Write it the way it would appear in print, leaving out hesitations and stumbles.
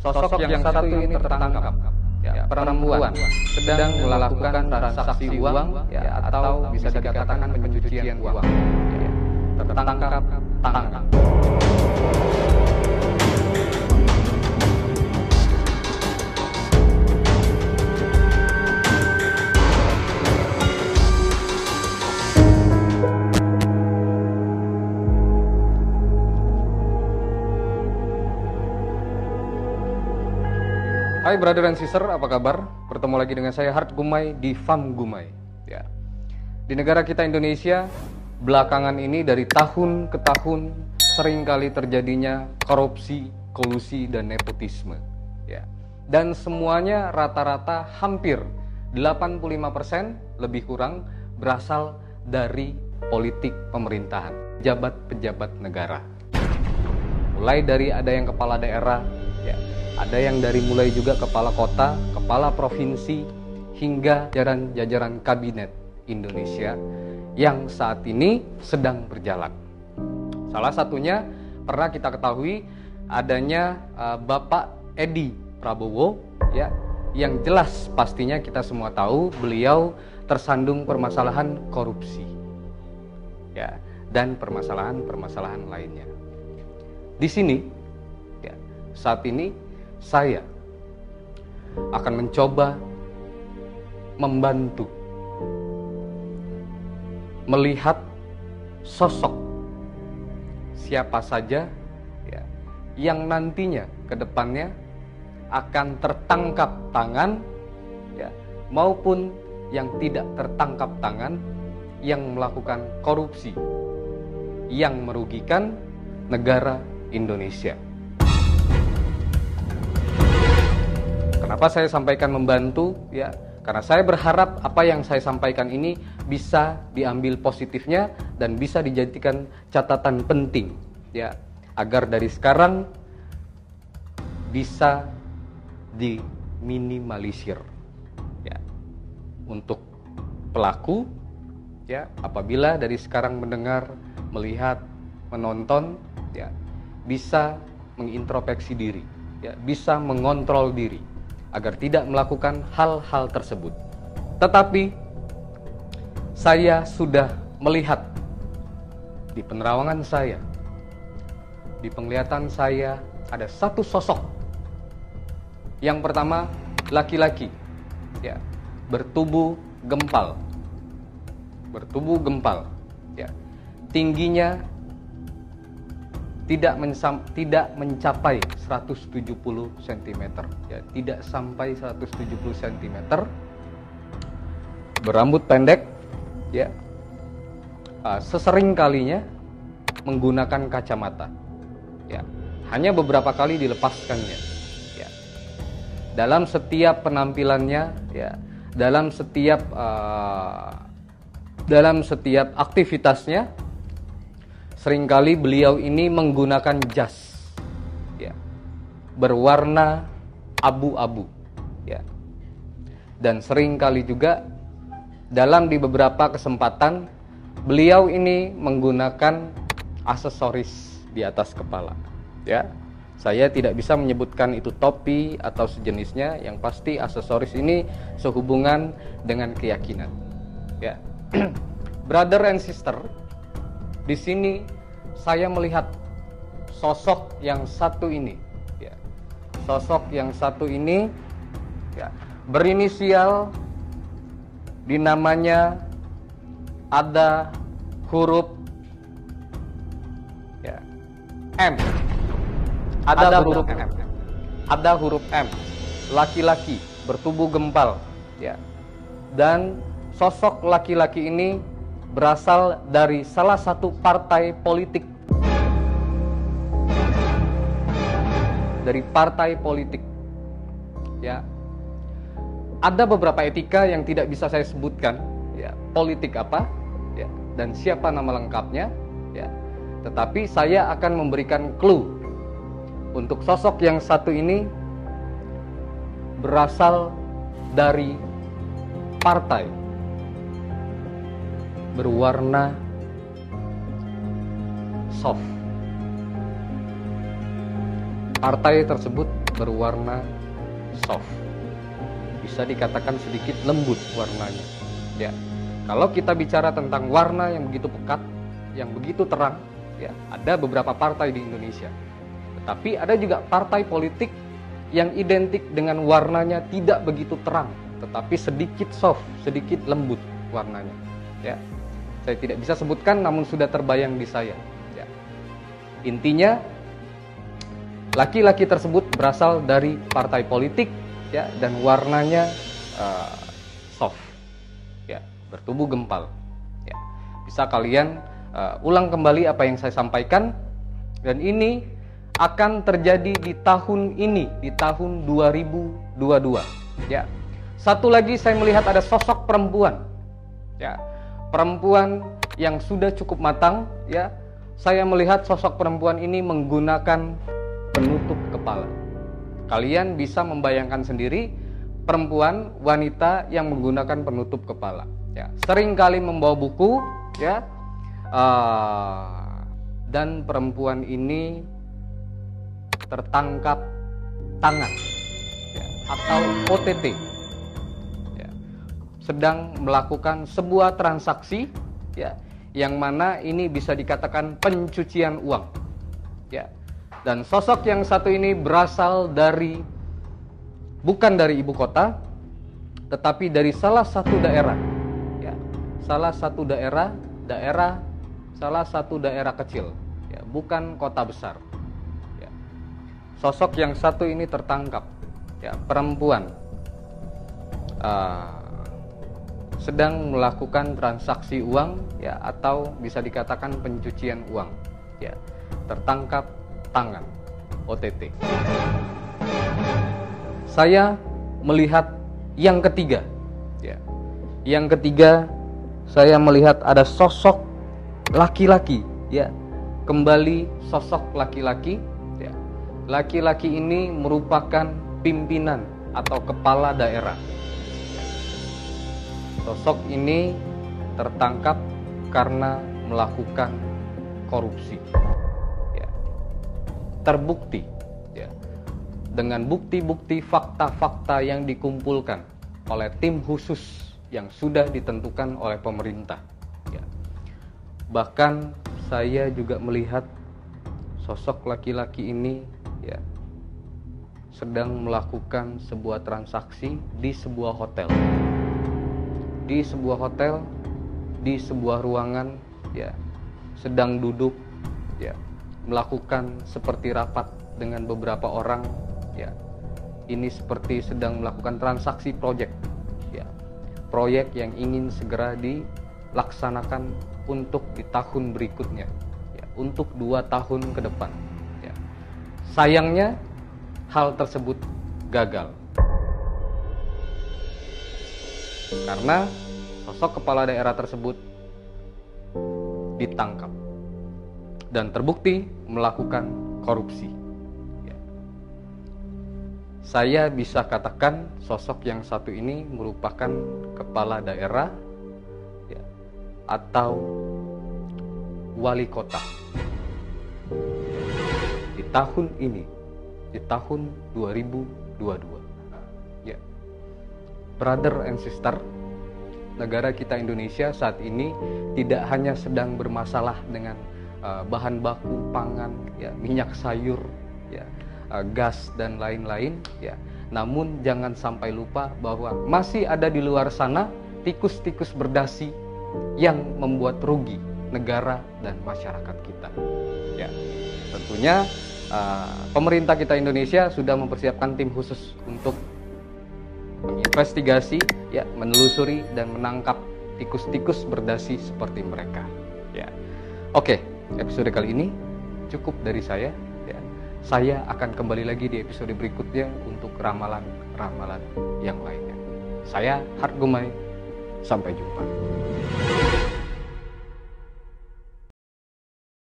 Sosok yang satu ini tertangkap, ya, perempuan sedang melakukan transaksi uang, ya, atau bisa dikatakan pencucian uang, ya, tertangkap tangan. Hai brother and sister, apa kabar? Bertemu lagi dengan saya Hart Gumai di Fam Gumai. Ya. Di negara kita Indonesia, belakangan ini dari tahun ke tahun seringkali terjadinya korupsi, kolusi, dan nepotisme. Ya. Dan semuanya rata-rata hampir 85% lebih kurang berasal dari politik pemerintahan, pejabat-pejabat negara. Mulai dari ada yang kepala daerah, ya, ada yang dari mulai juga kepala kota, kepala provinsi, hingga jajaran kabinet Indonesia yang saat ini sedang berjalan. Salah satunya pernah kita ketahui adanya Bapak Edi Prabowo, ya, yang jelas pastinya kita semua tahu beliau tersandung permasalahan korupsi, ya, dan permasalahan lainnya. Di sini, ya, saat ini saya akan mencoba membantu melihat sosok siapa saja, ya, yang nantinya ke depannya akan tertangkap tangan, ya, maupun yang tidak tertangkap tangan yang melakukan korupsi yang merugikan negara Indonesia. Kenapa saya sampaikan membantu? Ya, karena saya berharap apa yang saya sampaikan ini bisa diambil positifnya dan bisa dijadikan catatan penting, ya, agar dari sekarang bisa diminimalisir, ya, untuk pelaku, ya, apabila dari sekarang mendengar, melihat, menonton, ya, bisa mengintrospeksi diri, ya, bisa mengontrol diri agar tidak melakukan hal-hal tersebut. Tetapi saya sudah melihat di penerawangan saya, di penglihatan saya, ada satu sosok. Yang pertama, laki-laki, ya, bertubuh gempal, ya, tingginya tidak mencapai 170 cm, ya, tidak sampai 170 cm, berambut pendek, ya, sesering kalinya menggunakan kacamata, ya, hanya beberapa kali dilepaskannya, ya, dalam setiap penampilannya, ya, dalam setiap aktivitasnya. Seringkali beliau ini menggunakan jas, ya, berwarna abu-abu, ya, dan seringkali juga di beberapa kesempatan beliau ini menggunakan aksesoris di atas kepala, ya. Saya tidak bisa menyebutkan itu topi atau sejenisnya, yang pasti aksesoris ini sehubungan dengan keyakinan, ya. Brother and sister, di sini saya melihat sosok yang satu ini, ya. Sosok yang satu ini, ya, berinisial, di namanya ada huruf, ya, M. Ada huruf M. Laki-laki, bertubuh gempal, ya. Dan sosok laki-laki ini berasal dari salah satu partai politik. Ya. Ada beberapa etika yang tidak bisa saya sebutkan, ya, politik apa, ya, dan siapa nama lengkapnya, ya. Tetapi saya akan memberikan clue untuk sosok yang satu ini berasal dari partai berwarna soft. Partai tersebut berwarna soft. Bisa dikatakan sedikit lembut warnanya. Ya. Kalau kita bicara tentang warna yang begitu pekat, yang begitu terang, ya, ada beberapa partai di Indonesia. Tetapi ada juga partai politik yang identik dengan warnanya tidak begitu terang, tetapi sedikit soft, sedikit lembut warnanya. Ya. Saya tidak bisa sebutkan, namun sudah terbayang di saya. Ya. Intinya, laki-laki tersebut berasal dari partai politik, ya, dan warnanya soft, ya, bertubuh gempal. Ya. Bisa kalian ulang kembali apa yang saya sampaikan, dan ini akan terjadi di tahun ini, di tahun 2022. Ya. Satu lagi saya melihat ada sosok perempuan, ya, perempuan yang sudah cukup matang. Ya, saya melihat sosok perempuan ini menggunakan penutup kepala. Kalian bisa membayangkan sendiri perempuan, wanita yang menggunakan penutup kepala. Ya, sering kali membawa buku, ya, dan perempuan ini tertangkap tangan, ya, atau OTT, ya, sedang melakukan sebuah transaksi, ya, yang mana ini bisa dikatakan pencucian uang, ya. Dan sosok yang satu ini berasal dari, bukan dari ibu kota, tetapi dari salah satu daerah, ya, salah satu daerah kecil, ya, bukan kota besar. Ya. Sosok yang satu ini tertangkap, ya, perempuan, sedang melakukan transaksi uang, ya, atau bisa dikatakan pencucian uang, ya, tertangkap tangan, OTT. Saya melihat yang ketiga, ya. Yang ketiga, saya melihat ada sosok laki-laki, ya. Kembali sosok laki-laki, ya. Laki-laki ini merupakan pimpinan atau kepala daerah. Sosok ini tertangkap karena melakukan korupsi. Terbukti, ya, dengan bukti-bukti fakta-fakta yang dikumpulkan oleh tim khusus yang sudah ditentukan oleh pemerintah, ya. Bahkan saya juga melihat sosok laki-laki ini, ya, sedang melakukan sebuah transaksi di sebuah hotel, di sebuah ruangan, ya, sedang duduk, ya, melakukan seperti rapat dengan beberapa orang, ya. Ini seperti sedang melakukan transaksi proyek, ya, proyek yang ingin segera dilaksanakan untuk di tahun berikutnya, ya, untuk 2 tahun ke depan, ya. Sayangnya hal tersebut gagal karena sosok kepala daerah tersebut ditangkap dan terbukti melakukan korupsi. Ya. Saya bisa katakan sosok yang satu ini merupakan kepala daerah, ya, atau wali kota di tahun ini, di tahun 2022. Ya. Brother and sister, negara kita Indonesia saat ini tidak hanya sedang bermasalah dengan bahan baku pangan, ya, minyak sayur, ya, gas dan lain-lain, ya. Namun jangan sampai lupa bahwa masih ada di luar sana tikus-tikus berdasi yang membuat rugi negara dan masyarakat kita. Ya, tentunya pemerintah kita Indonesia sudah mempersiapkan tim khusus untuk menginvestigasi, ya, menelusuri dan menangkap tikus-tikus berdasi seperti mereka. Ya, oke. Episode kali ini cukup dari saya, ya. Saya akan kembali lagi di episode berikutnya untuk ramalan-ramalan yang lainnya. Saya Hart Gumai, sampai jumpa.